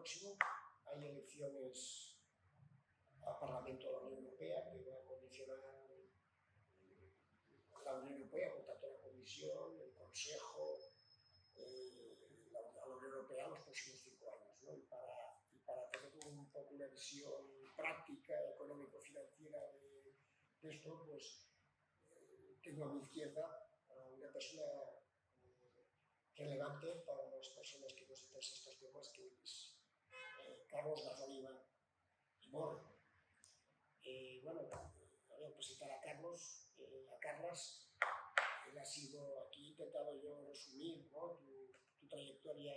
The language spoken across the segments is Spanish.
próximo hay elecciones al Parlamento de la Unión Europea que va a condicionar la Unión Europea, por tanto la Comisión, el Consejo, a la Unión Europea en los próximos 5 años, ¿no? Y para tener un poco una visión práctica, económico-financiera de esto, pues tengo a mi izquierda a una persona relevante para las personas que nos interesan estos temas, que es Carlos Gasoliva y Mor. Bueno, voy a presentar a Carlos, a Carlas. Él ha sido, aquí he intentado yo resumir, ¿no? Tu trayectoria.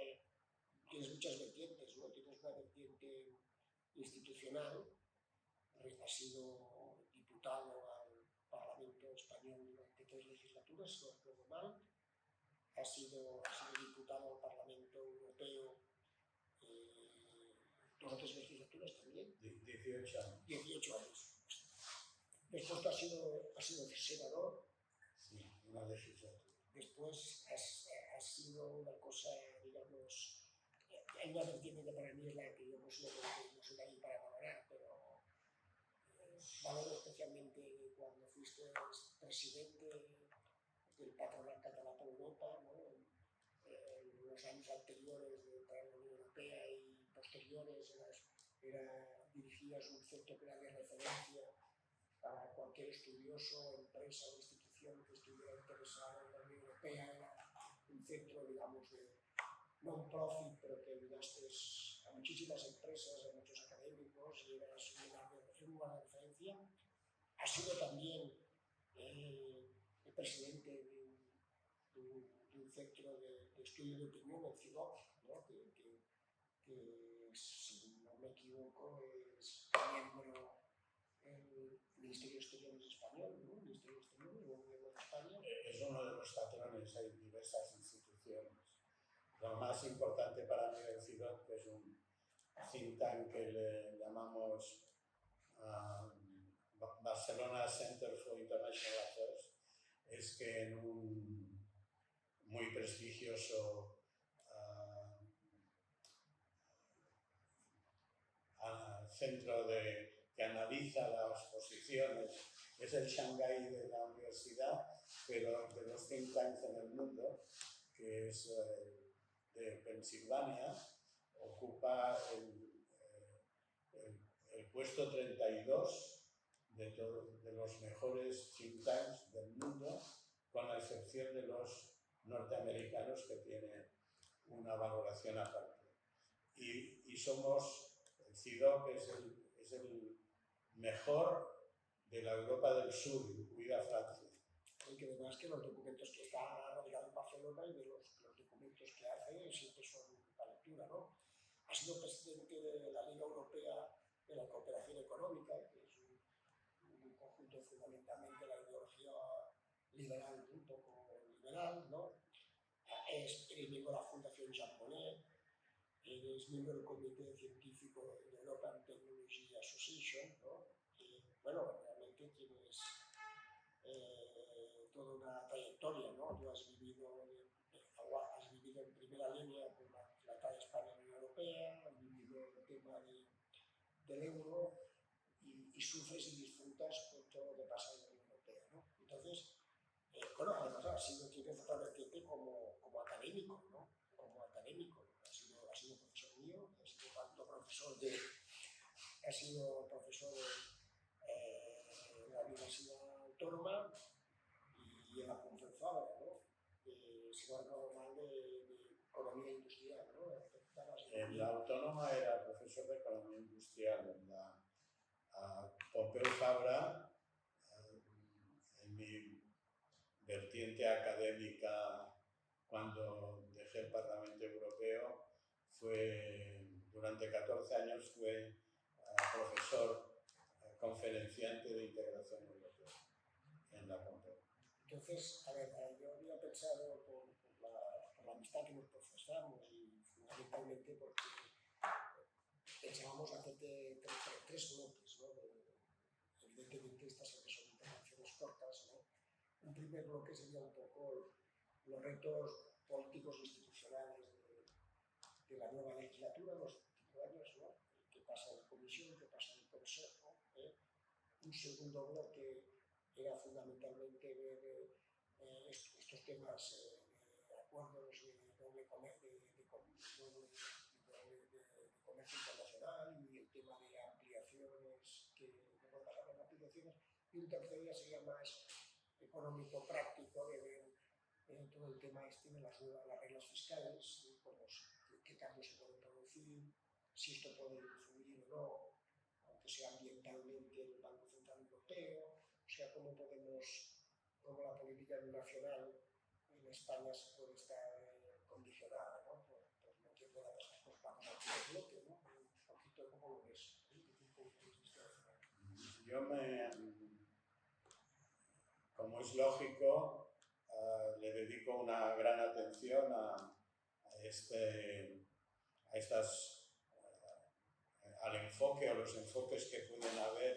Tienes muchas vertientes, ¿no? Tienes una vertiente institucional, has sido diputado al Parlamento Español durante 3 legislaturas, si no recuerdo mal. Has sido diputado al Parlamento Europeo 2 o 3 legislaturas también. 18 años. 18 años. Después tú has sido senador. Sí, una legislatura. Después has sido una cosa, digamos, hay una vertiente que para mí es la que yo no soy de ahí para valorar, pero valoro especialmente cuando fuiste presidente del Patronat Català por Europa, ¿no? En los años anteriores de entrar en la Unión Europea y posteriores dirigías un centro que era de referencia para cualquier estudioso, empresa o institución que estuviera interesada en la Unión Europea. Era un centro, digamos, de non-profit, pero que ayudaste a muchísimas empresas, a muchos académicos, y eras un lugar de referencia. Has sido también el presidente de un centro de estudio de opinión, el CIDOC, ¿no? que, si no me equivoco, es miembro el Ministerio de Exteriores español, ¿no? El Ministerio de Exteriores del Gobierno de España. Es uno de los patrones, hay diversas instituciones. Lo más importante para mí del CIDOC, que es un think tank que le llamamos Barcelona Center for International Affairs, es que en un muy prestigioso centro que analiza las posiciones, es el Shanghái de la universidad, pero de los think tanks en el mundo, que es de Pensilvania, ocupa el puesto 32 de los mejores think tanks del mundo, con la excepción de los norteamericanos, que tienen una valoración aparte. Y somos, el CIDOC es el mejor de la Europa del Sur, incluida Francia. Y que además que los documentos que está radicado en Barcelona y de los documentos que hace siempre son para lectura, ¿no? Ha sido presidente de la Liga Europea de la Cooperación Económica, que es un conjunto fundamentalmente de la ideología liberal, un poco liberal, ¿no? Eres miembro de la Fundación Jean Monnet, eres miembro del Comité Científico de European Technology Association, ¿no? Y, bueno, realmente tienes toda una trayectoria, ¿no? Tú has vivido en primera línea con la Tratado de España en la Unión Europea, has vivido el tema del euro y sufres y disfrutas con todo lo que pasa en la Unión Europea, ¿no? Entonces, bueno, además tienes otra vertiente como académico, ¿no? Como académico, ¿no? Has sido profesor mío, has sido tanto profesor de la Universidad Autónoma y en la Ponferrada, ¿no? Si no recuerdo mal, de Economía Industrial, ¿no? En la Autónoma era profesor de Economía Industrial, en la Pompeu Fabra, en mi vertiente académica, cuando dejé el Parlamento Europeo, durante 14 años fue profesor conferenciante de integración europea en la Pompeu. Entonces, a ver, yo había pensado por la amistad que nos profesamos y fundamentalmente porque pensábamos hacerte 3 bloques, ¿no? Evidentemente estas siempre son intervenciones cortas, ¿no? Un primer bloque sería un poco los retos políticos e institucionales de la nueva legislatura, los Comisión, que pasa al Consejo. Un segundo bloque era fundamentalmente ver estos temas de acuerdos de doble comercio internacional y el tema de ampliaciones, que no puede pasar con ampliaciones, y un tercero ya sería más económico práctico de ver todo el tema de las reglas fiscales, qué cambios se pueden producir, si esto puede influir o no, aunque sea ambientalmente, en el Banco Central Europeo, o sea, cómo la política nacional en España se puede estar condicionada, ¿no? Por lo que pueda pasar. Pues vamos a hacer el bloque, ¿no? Un poquito, ¿cómo lo ves? Como es lógico, le dedico una gran atención al enfoque o los enfoques que pueden haber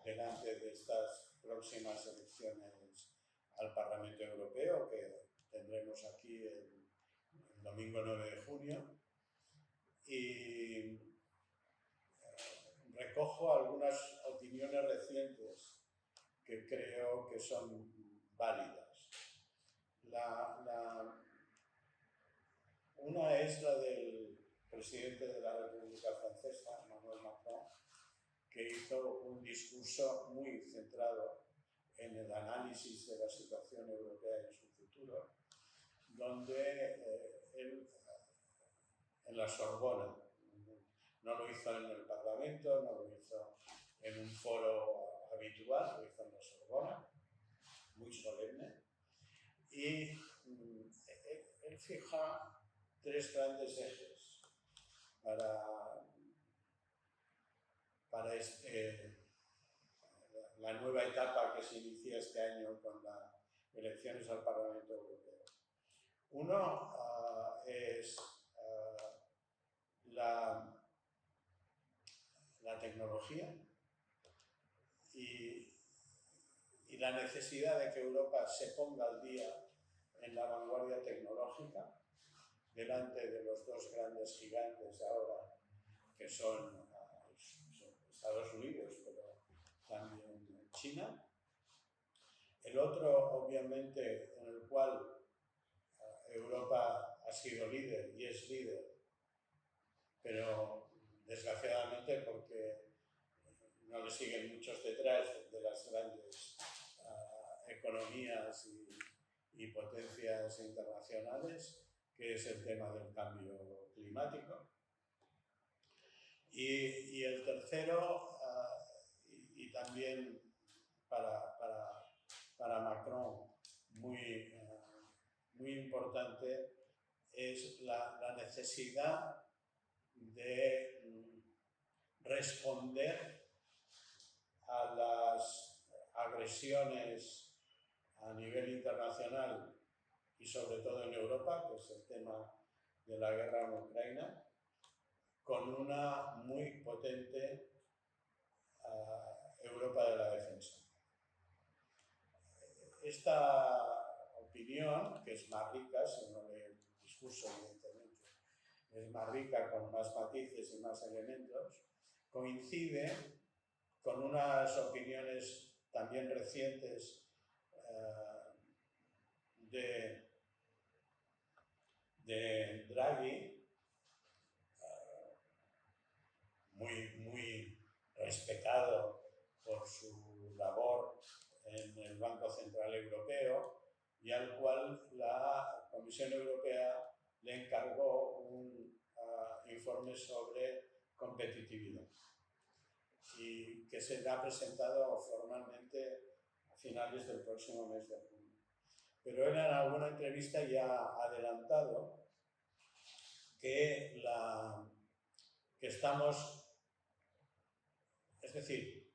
delante de estas próximas elecciones al Parlamento Europeo, que tendremos aquí el domingo 9 de junio. Y recojo algunas opiniones recientes que creo que son válidas. Una es la del presidente de la República Francesa, Emmanuel Macron, que hizo un discurso muy centrado en el análisis de la situación europea en su futuro, donde él, en la Sorbona, no lo hizo en el Parlamento, no lo hizo en un foro habitual, lo hizo en la Sorbona, muy solemne, y él fija 3 grandes ejes para la nueva etapa que se inicia este año con las elecciones al Parlamento Europeo. Uno es la tecnología y la necesidad de que Europa se ponga al día en la vanguardia tecnológica delante de los 2 grandes gigantes ahora, que son Estados Unidos, pero también China. El otro, obviamente, en el cual Europa ha sido líder y es líder, pero desgraciadamente porque no le siguen muchos detrás de las grandes economías y potencias internacionales, que es el tema del cambio climático. Y el tercero, y también para Macron muy importante, es la necesidad de responder a las agresiones a nivel internacional y sobre todo en Europa, que es el tema de la guerra en Ucrania, con una muy potente Europa de la defensa. Esta opinión, que es más rica, según el discurso evidentemente, es más rica con más matices y más elementos, coincide con unas opiniones también recientes de Draghi, muy respetado por su labor en el Banco Central Europeo, y al cual la Comisión Europea le encargó un informe sobre competitividad y que será presentado formalmente a finales del próximo mes de junio. Pero él en alguna entrevista ya ha adelantado que estamos, es decir,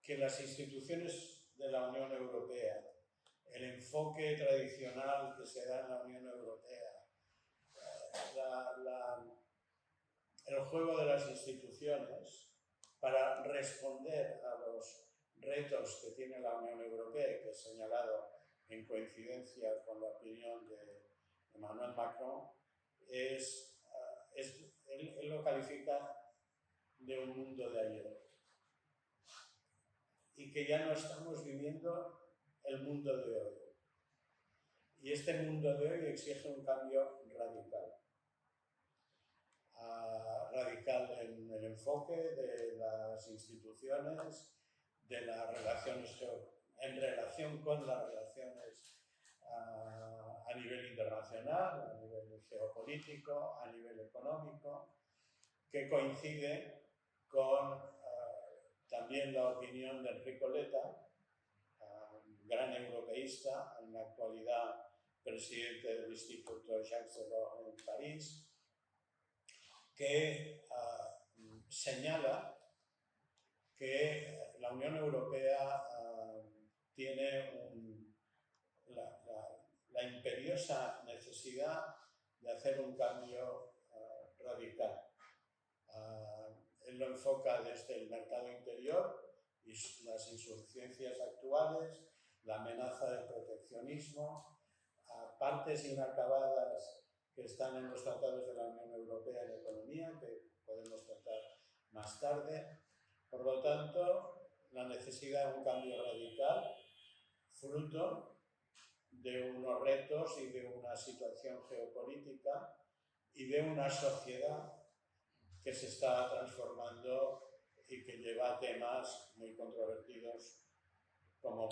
que las instituciones de la Unión Europea, el enfoque tradicional que se da en la Unión Europea, el juego de las instituciones para responder a los retos que tiene la Unión Europea, que he señalado en coincidencia con la opinión de Emmanuel Macron, él lo califica de un mundo de ayer y que ya no estamos viviendo el mundo de hoy. Y este mundo de hoy exige un cambio radical. Radical en el enfoque de las instituciones, de las relaciones, en relación con las relaciones a nivel internacional, a nivel geopolítico, a nivel económico, que coincide con también la opinión de Enrico Letta, gran europeísta, en la actualidad presidente del Instituto Jacques Delors en París, que señala que la Unión Europea tiene la imperiosa necesidad de hacer un cambio radical. Él lo enfoca desde el mercado interior y las insuficiencias actuales, la amenaza del proteccionismo, partes inacabadas que están en los tratados de la Unión Europea de Economía, que podemos tratar más tarde. Por lo tanto, la necesidad de un cambio radical, fruto de unos retos y de una situación geopolítica y de una sociedad que se está transformando y que lleva temas muy controvertidos, como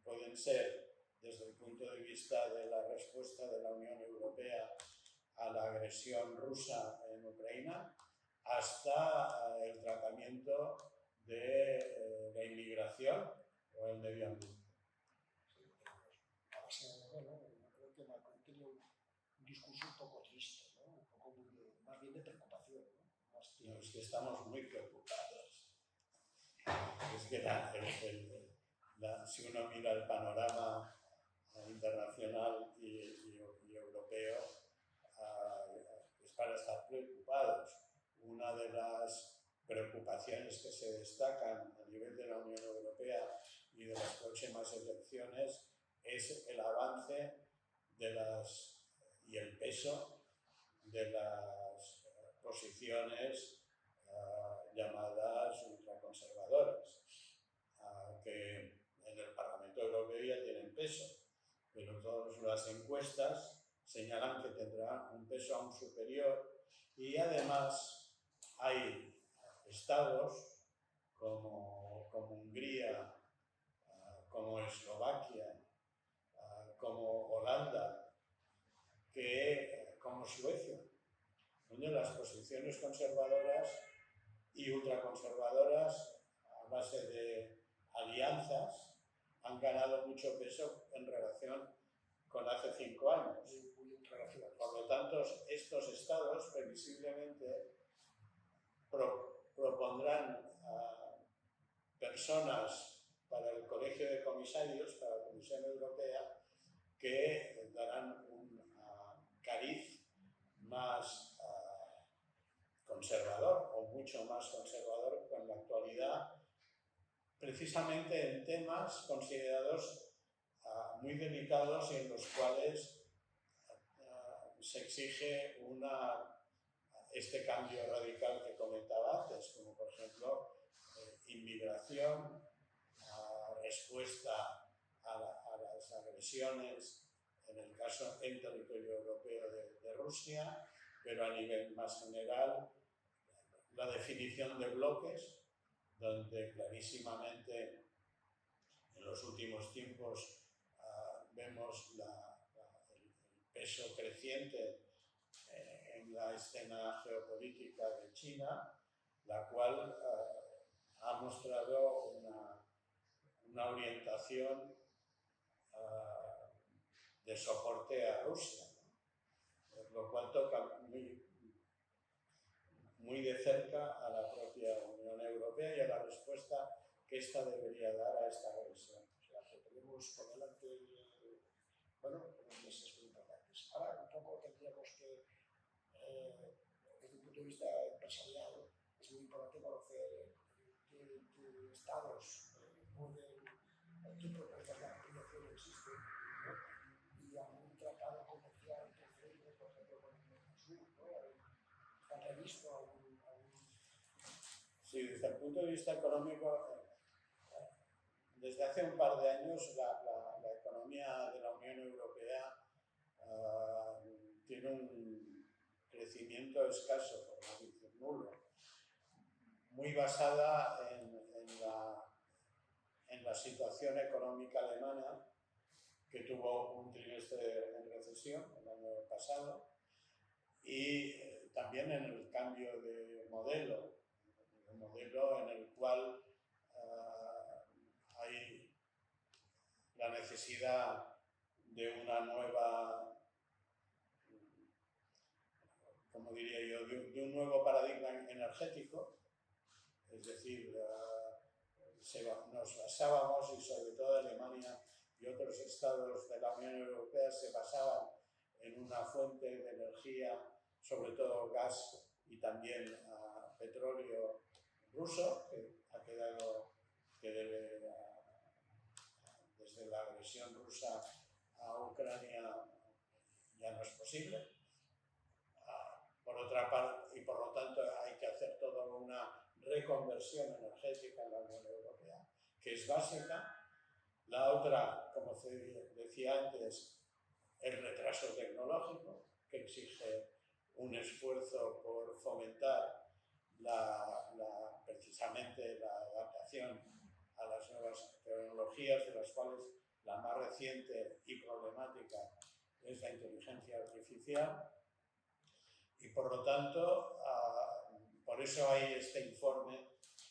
pueden ser, desde el punto de vista de la respuesta de la Unión Europea a la agresión rusa en Ucrania, hasta el tratamiento de la inmigración o el medio ambiente. Bueno, creo que Macron tiene un discurso un poco triste, ¿no? Un poco más bien de preocupación, ¿no? No, es que estamos muy preocupados. Es que si uno mira el panorama internacional y europeo, es para estar preocupados. Una de las preocupaciones que se destacan a nivel de la Unión Europea y de las próximas elecciones es el avance y el peso de las posiciones llamadas ultraconservadoras, que en el Parlamento Europeo ya tienen peso, pero todas las encuestas señalan que tendrá un peso aún superior, y además hay estados como Hungría, como Eslovaquia, como Holanda, como Suecia, donde las posiciones conservadoras y ultraconservadoras, a base de alianzas, han ganado mucho peso en relación con hace 5 años. Por lo tanto, estos estados previsiblemente propondrán a personas para el Colegio de Comisarios, para la Comisión Europea, que darán un cariz más conservador o mucho más conservador con la actualidad, precisamente en temas considerados muy delicados y en los cuales se exige este cambio radical que comentaba antes, como por ejemplo inmigración, respuesta a las agresiones, en el caso en territorio europeo de Rusia, pero a nivel más general, la definición de bloques, donde clarísimamente en los últimos tiempos vemos el peso creciente en la escena geopolítica de China, la cual ha mostrado una orientación de soporte a Rusia, ¿no? Lo cual toca muy de cerca a la propia Unión Europea y a la respuesta que ésta debería dar a esta agresión. O sea, que tenemos por delante, unos meses muy importantes. Ahora un poco tendríamos que, desde un punto de vista empresarial, es muy importante conocer qué estados qué propuestas de ampliación existen, ¿no? Y algún tratado comercial preferido, por ejemplo, con el Mercosur, ¿no? ¿Está previsto algún Sí, desde el punto de vista económico, desde hace un par de años la economía de la Unión Europea tiene un crecimiento escaso, por no decir nulo, muy basada en la situación económica alemana, que tuvo un trimestre en recesión el año pasado, y también en el cambio de modelo, un modelo en el cual hay la necesidad de una nueva, como diría yo, de un nuevo paradigma energético, es decir, nos basábamos, y sobre todo Alemania y otros estados de la Unión Europea se basaban en una fuente de energía, sobre todo gas y también petróleo ruso, que ha quedado, desde la agresión rusa a Ucrania ya no es posible. Por otra parte, y por lo tanto hay que hacer toda una reconversión energética en la Unión Europea, que es básica. La otra, como se decía antes, el retraso tecnológico, que exige un esfuerzo por fomentar precisamente la adaptación a las nuevas tecnologías, de las cuales la más reciente y problemática es la inteligencia artificial. Y por lo tanto, por eso hay este informe.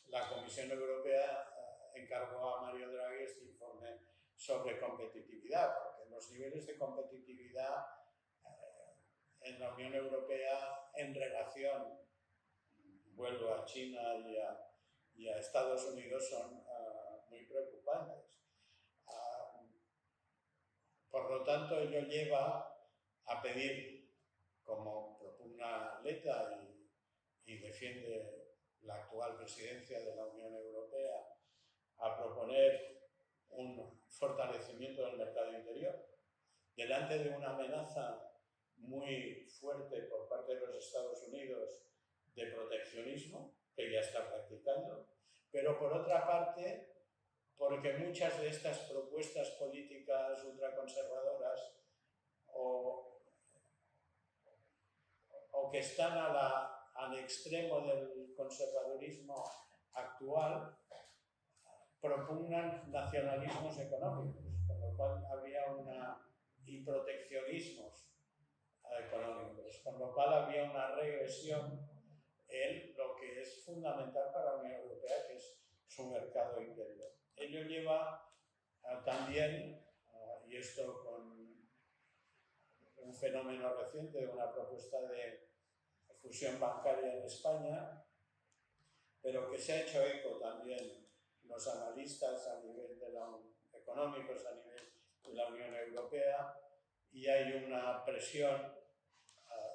La Comisión Europea encargó a Mario Draghi este informe sobre competitividad, porque los niveles de competitividad en la Unión Europea en relación, vuelvo a China y a Estados Unidos, son muy preocupantes. Por lo tanto, ello lleva a pedir, como propugna Letta y defiende la actual presidencia de la Unión Europea, a proponer un fortalecimiento del mercado interior, delante de una amenaza muy fuerte por parte de los Estados Unidos de proteccionismo, que ya está practicando, pero por otra parte, porque muchas de estas propuestas políticas ultraconservadoras o que están al extremo del conservadurismo actual, propugnan nacionalismos económicos, con lo cual había y proteccionismos económicos, con lo cual había una regresión en lo que es fundamental para la Unión Europea, que es su mercado interior. Ello lleva también, y esto con un fenómeno reciente de una propuesta de fusión bancaria en España, pero que se ha hecho eco también los analistas a nivel económicos a nivel de la Unión Europea, y hay una presión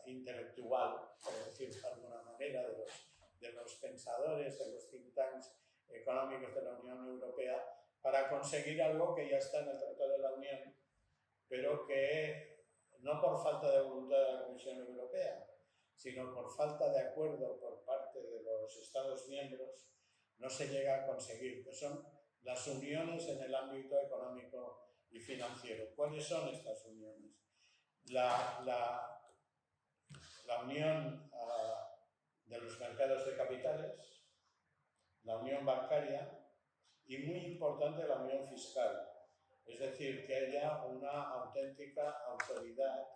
intelectual, por decirlo de alguna manera, de los pensadores, de los think tanks económicos de la Unión Europea, para conseguir algo que ya está en el Tratado de la Unión, pero que no por falta de voluntad de la Comisión Europea, sino por falta de acuerdo por parte de los Estados miembros, no se llega a conseguir, que son las uniones en el ámbito económico y financiero. ¿Cuáles son estas uniones? La unión de los mercados de capitales, la unión bancaria y, muy importante, la unión fiscal. Es decir, que haya una auténtica autoridad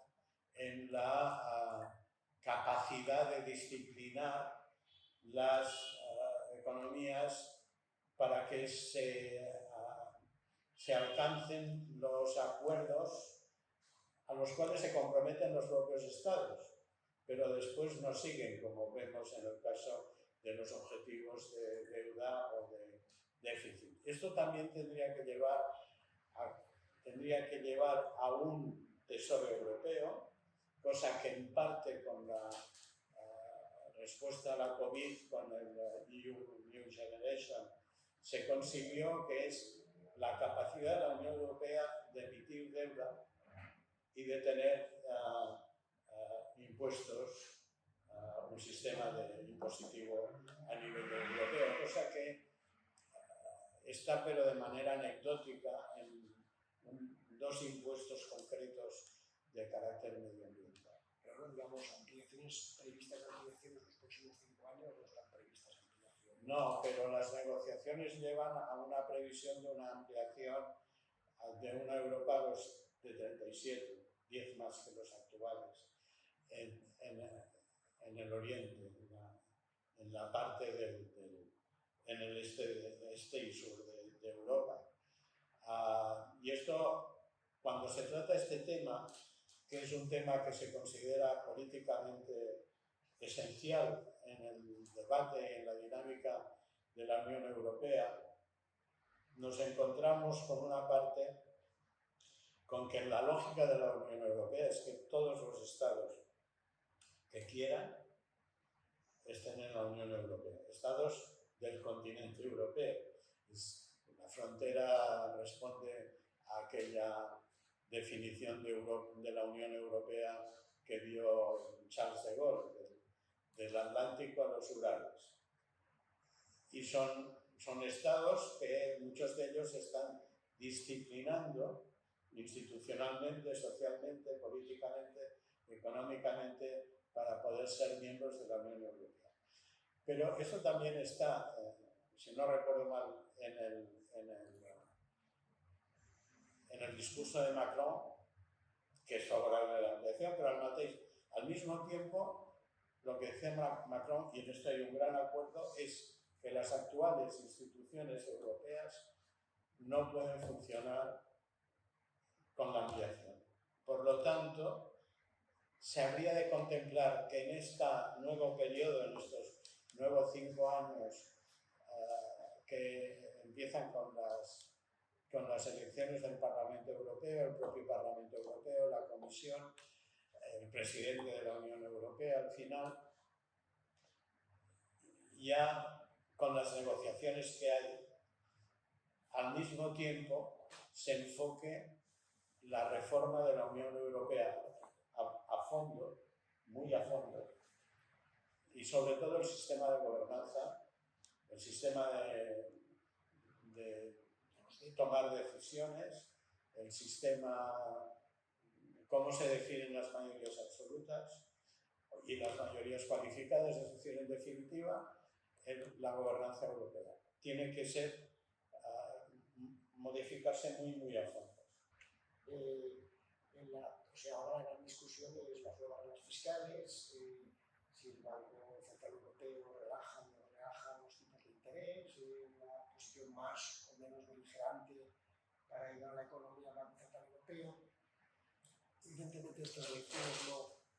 en la capacidad de disciplinar las economías para que se alcancen los acuerdos a los cuales se comprometen los propios estados, pero después no siguen, como vemos en el caso de los objetivos de deuda o de déficit. Esto también tendría que llevar a un tesoro europeo, cosa que en parte con la respuesta a la COVID, con el EU New Generation, se consiguió, que es la capacidad de la Unión Europea de emitir deuda y de tener impuestos, un sistema impositivo a nivel europeo. carácter medioambiental. Pero, digamos, ampliaciones previstas de ampliaciones en los próximos 5 años no están previstas ampliaciones. No, pero las negociaciones llevan a una previsión de una ampliación de una Europa de 37, 10 más que los actuales, en el oriente, en la parte en el este y sur de Europa. Y esto, cuando se trata este tema, que es un tema que se considera políticamente esencial en el debate, en la dinámica de la Unión Europea, nos encontramos con una parte con que la lógica de la Unión Europea es que todos los estados que quieran estén en la Unión Europea, estados del continente europeo. La frontera responde a aquella definición de la Unión Europea que dio Charles de Gaulle, del Atlántico a los Urales. Y son estados que muchos de ellos están disciplinando institucionalmente, socialmente, políticamente, económicamente, para poder ser miembros de la Unión Europea. Pero eso también está, si no recuerdo mal, en el discurso de Macron, que es favorable a la ampliación, pero al mismo tiempo, lo que dice Macron, y en esto hay un gran acuerdo, es que las actuales instituciones europeas no pueden funcionar con la ampliación. Por lo tanto, se habría de contemplar que en este nuevo periodo, en estos nuevos 5 años que empiezan con las elecciones del Parlamento Europeo, el propio Parlamento Europeo, la Comisión, el presidente de la Unión Europea al final, ya con las negociaciones que hay, al mismo tiempo se enfoque la reforma de la Unión Europea a fondo, muy a fondo, y sobre todo el sistema de gobernanza, el sistema de tomar decisiones, el sistema, cómo se definen las mayorías absolutas y las mayorías cualificadas, es decir, en definitiva, la gobernanza europea. Tiene que ser, modificarse muy, muy a fondo. Ahora la gran discusión es las nuevas reglas fiscales, si el Banco Central Europeo relaja o no relaja los tipos de interés, una posición más o menos beligerante para ayudar a la economía del Banco Central Europeo. Evidentemente estas elecciones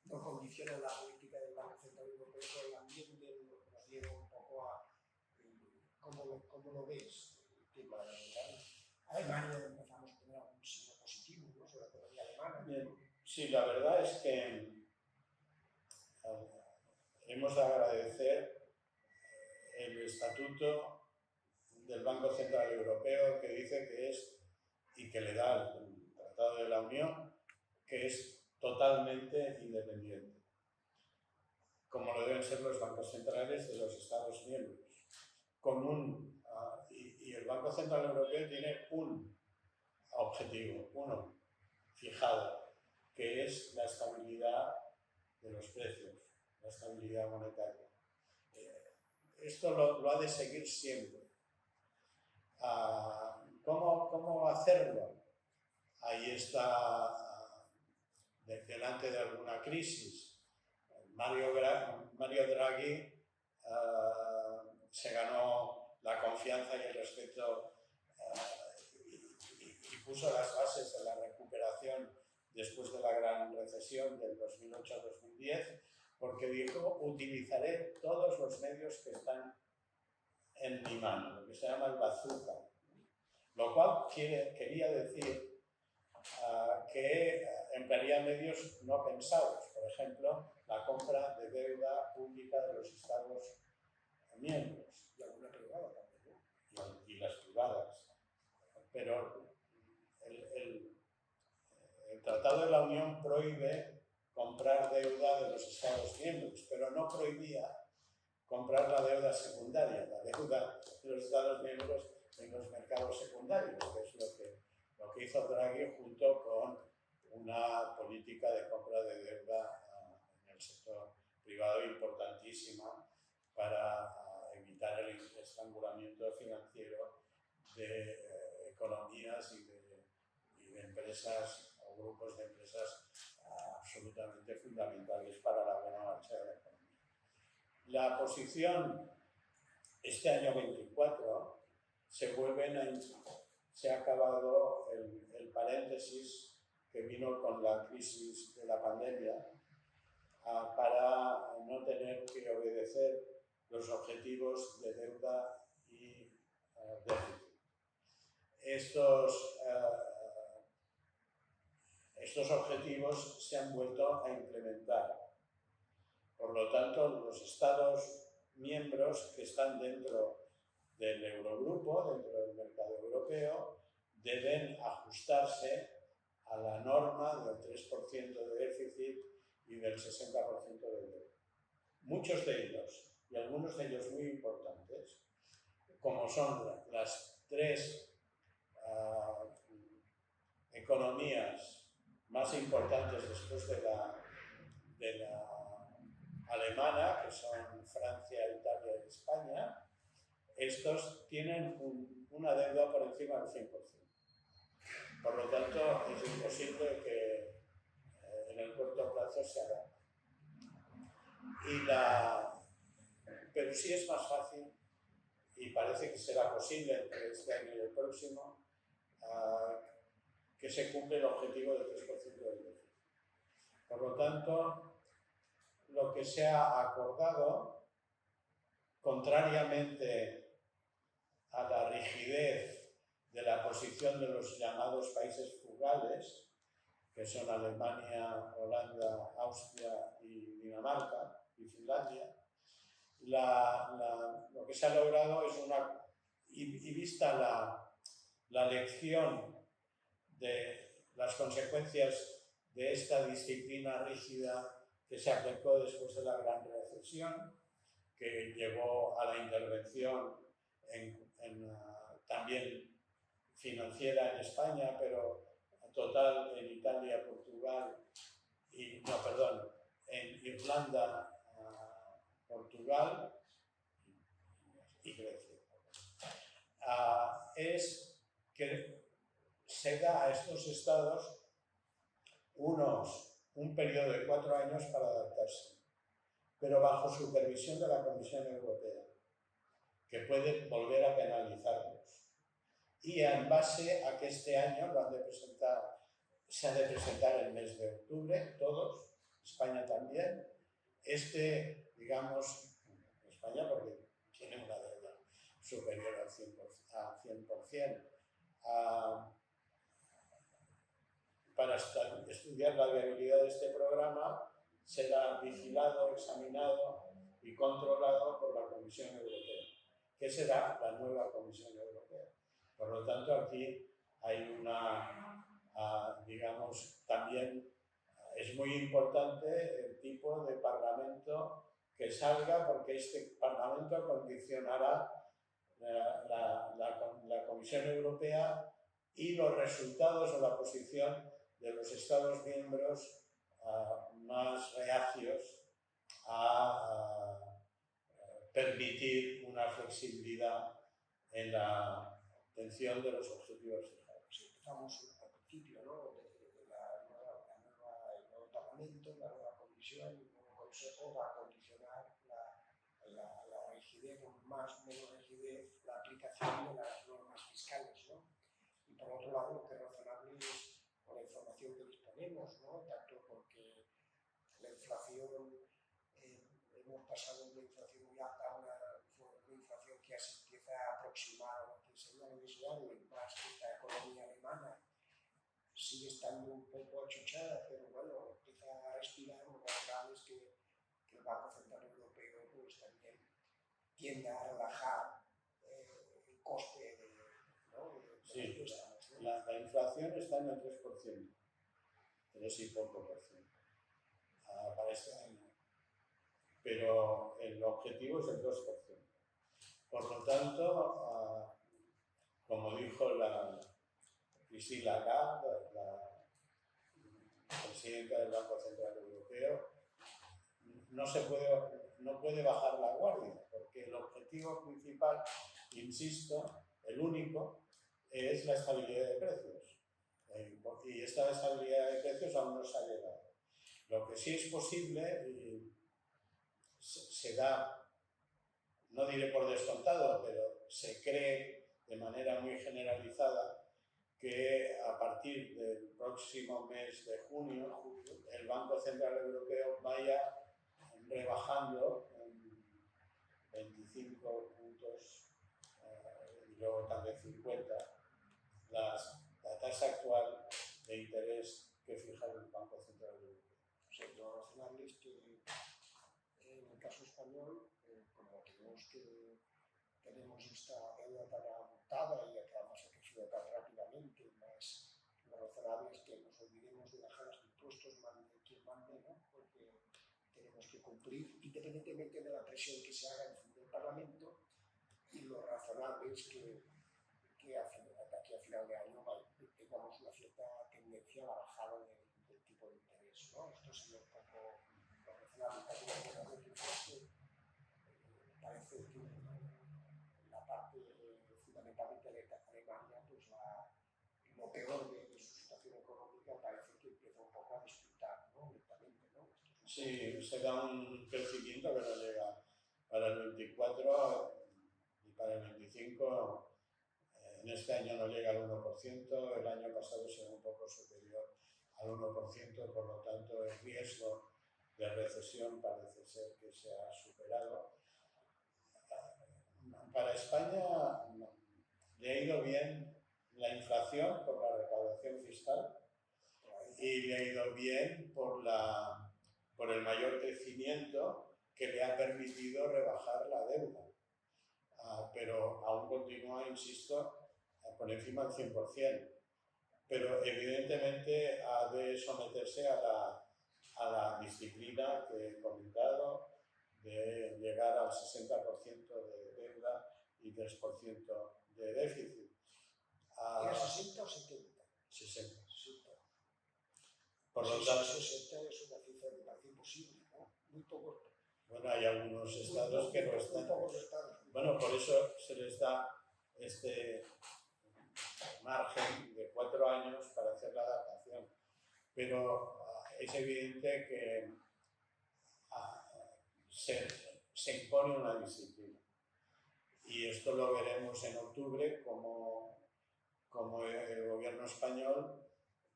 no condicionan la política del Banco Central Europeo, pero el ambiente nos lleva un poco a cómo lo ves el tema de Alemania. Empezamos a tener algún signo positivo, ¿no?, sobre la economía alemana. Bien. Sí, la verdad es que hemos de agradecer el estatuto del Banco Central Europeo, que dice que es, y que le da el Tratado de la Unión, que es totalmente independiente, como lo deben ser los bancos centrales de los Estados miembros. Y el Banco Central Europeo tiene un objetivo, uno fijado, que es la estabilidad de los precios, la estabilidad monetaria. Esto lo ha de seguir siempre. ¿Cómo hacerlo? Ahí está, delante de alguna crisis. Mario Draghi se ganó la confianza y el respeto y puso las bases de la recuperación después de la gran recesión del 2008-2010, porque dijo: utilizaré todos los medios que están en mi mano, lo que se llama el bazooka, lo cual quería decir que emplearía medios no pensados, por ejemplo, la compra de deuda pública de los Estados miembros. Y alguna privada también, ¿no? Y las privadas. Pero el Tratado de la Unión prohíbe comprar deuda de los Estados miembros, pero no prohibía comprar la deuda secundaria, la deuda de los Estados miembros en los mercados secundarios, que es lo que hizo Draghi junto con una política de compra privado importantísima para evitar el estrangulamiento financiero de economías y de empresas o grupos de empresas absolutamente fundamentales para la buena marcha de la economía. La posición este año 24 se ha acabado el paréntesis que vino con la crisis de la pandemia para no tener que obedecer los objetivos de deuda y déficit. Estos objetivos se han vuelto a implementar. Por lo tanto, los Estados miembros que están dentro del Eurogrupo, dentro del mercado europeo, deben ajustarse a la norma del 3% de déficit y del 60% de deuda. Muchos de ellos, y algunos de ellos muy importantes, como son las tres economías más importantes después de la alemana, que son Francia, Italia y España, estos tienen una deuda por encima del 100%. Por lo tanto, es imposible que en el corto plazo se haga. Pero sí es más fácil, y parece que será posible entre este año y el próximo, que se cumple el objetivo del 3% del déficit. Por lo tanto, lo que se ha acordado, contrariamente a la rigidez de la posición de los llamados países frugales, que son Alemania, Holanda, Austria y Dinamarca y Finlandia, lo que se ha logrado es y vista la lección de las consecuencias de esta disciplina rígida que se aplicó después de la Gran Recesión, que llevó a la intervención también financiera en España, pero total en Italia, Portugal, en Irlanda, Portugal y Grecia. Es que se da a estos estados un periodo de 4 años para adaptarse, pero bajo supervisión de la Comisión Europea, que puede volver a penalizarlos. Y en base a que este año se ha de presentar el mes de octubre, todos, España también, digamos, España porque tiene una deuda superior al 100%, para estudiar la viabilidad de este programa será vigilado, examinado y controlado por la Comisión Europea, que será la nueva Comisión Europea. Por lo tanto, aquí hay también es muy importante el tipo de parlamento que salga, porque este parlamento condicionará la Comisión Europea y los resultados o la posición de los Estados miembros más reacios a permitir una flexibilidad en la obtención de los objetivos fijados. Empezamos al principio, ¿no? El nuevo Parlamento, la nueva Comisión, el nuevo Consejo va a condicionar la rigidez, o más o menos rigidez, la aplicación de las normas fiscales, ¿no? Y por otro lado, lo que es razonable es con la información que disponemos, ¿no? Tanto porque la inflación, hemos pasado de una inflación muy alta a una inflación que ya se empieza a aproximar a lo que sería lo deseable, y más que esta economía alemana sigue estando un poco achuchada, pero bueno, empieza a respirar. Lo natural es que el Banco Central Europeo pues también tienda a relajar el coste Sí, la inflación está en el 3%, 3 y poco por ciento para este año, pero el objetivo es el 2%. Por lo tanto, como dijo la Christine Lagarde, la presidenta del Banco Central Europeo, no puede bajar la guardia, porque el objetivo principal, insisto, el único, es la estabilidad de precios. Y esta estabilidad de precios aún no se ha llegado. Lo que sí es posible, y se da, no diré por descontado, pero se cree de manera muy generalizada que a partir del próximo mes de junio, el Banco Central Europeo vaya rebajando en 25 puntos y luego tal vez 50 la tasa actual de interés que fija el Banco Central Europeo. O sea, lo razonable es que en el caso español, como tenemos esta deuda tan abultada y que además ha crecido tan rápidamente, más lo razonable es que nos olvidemos de bajar los impuestos, mande quien mande, ¿no? Porque tenemos que cumplir, independientemente de la presión que se haga en del Parlamento, y lo razonable es que aquí a final de año tengamos una cierta tendencia a la bajada del tipo de interés, ¿no? Esto sería un poco lo razonable. También parece que la parte fundamentalmente de Alemania, pues lo peor de su situación económica parece que empieza un poco a despuntar, ¿no? Lentamente, ¿no? Sí, se da un crecimiento que no llega para el 24 y para el 25. En este año no llega al 1%, el año pasado será un poco superior al 1%, por lo tanto el riesgo de recesión parece ser que se ha superado. Para España le ha ido bien la inflación por la recaudación fiscal y le ha ido bien por el mayor crecimiento que le ha permitido rebajar la deuda. Pero aún continúa, insisto, por encima del 100%. Pero evidentemente ha de someterse a la disciplina que he comentado, de llegar al 60% de deuda y 3% de déficit. ¿Era 60 o 70? 60. 60. Por lo tanto, 60 es una cifra que parece imposible, ¿no? Muy pocos. Bueno, hay algunos estados que no están. Bueno, por eso se les da este margen de 4 años para hacer la adaptación. Pero es evidente que se impone una disciplina. Y esto lo veremos en octubre, como el gobierno español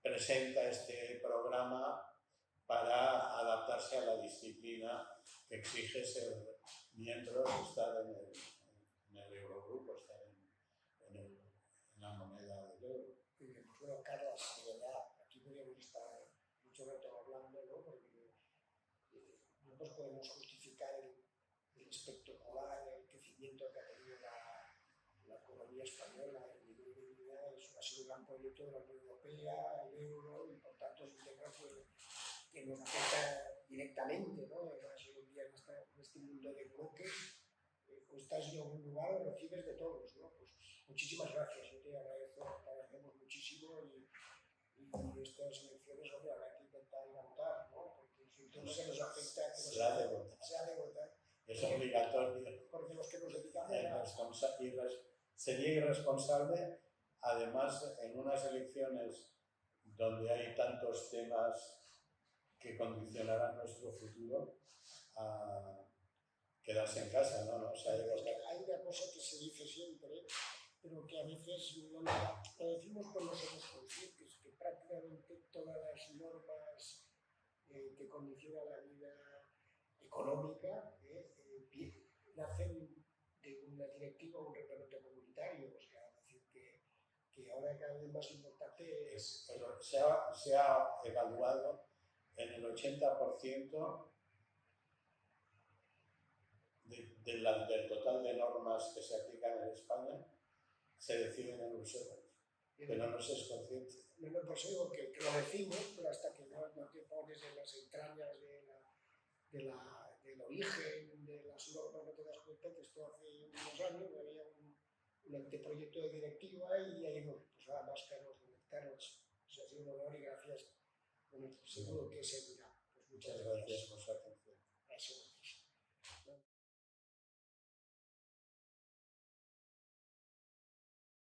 presenta este programa para adaptarse a la disciplina que exige ser miembro, estar en el Eurogrupo, estar en la moneda del euro. Pues bueno, Carlos, de verdad, aquí podríamos estar mucho rato hablando, ¿no? Porque nosotros podemos justificar el espectacular crecimiento que ha tenido la economía española, el nivel de vida, ha sido un gran proyecto de la Unión Europea, el euro, y por tanto es un tema que nos afecta directamente, ¿no? Además, hoy en día en este mundo de bloques, pues estás en algún lugar o recibes de todos, ¿no? Pues muchísimas gracias, yo te agradecemos muchísimo y estas elecciones, hombre, habrá que intentar ir a votar, ¿no? Porque si todo se nos afecta, que se ha de votar. Es obligatorio. Porque los que nos dedicamos sería irresponsable, además, en unas elecciones donde hay tantos temas que condicionarán nuestro futuro, a quedarse en casa, ¿no? O sea, hay una cosa que se dice siempre, pero que a veces no lo decimos por no somos conscientes, que prácticamente todas las normas que condicionan la vida económica nacen de una directiva o un reglamento comunitario, o sea, decir que ahora cada vez más importante es... Pero se ha evaluado en el 80% del total de normas que se aplican en España se deciden en Bruselas, pero no se es consciente. No, por eso digo que lo decimos, pero hasta que no te pones en las entrañas del origen de las normas, no te das cuenta que esto hace unos años había un anteproyecto de directiva y ahí pues nada más Carlos, o sea, ha sido un honor y gracias. Bueno, seguro que servirá. Pues muchas gracias por su atención.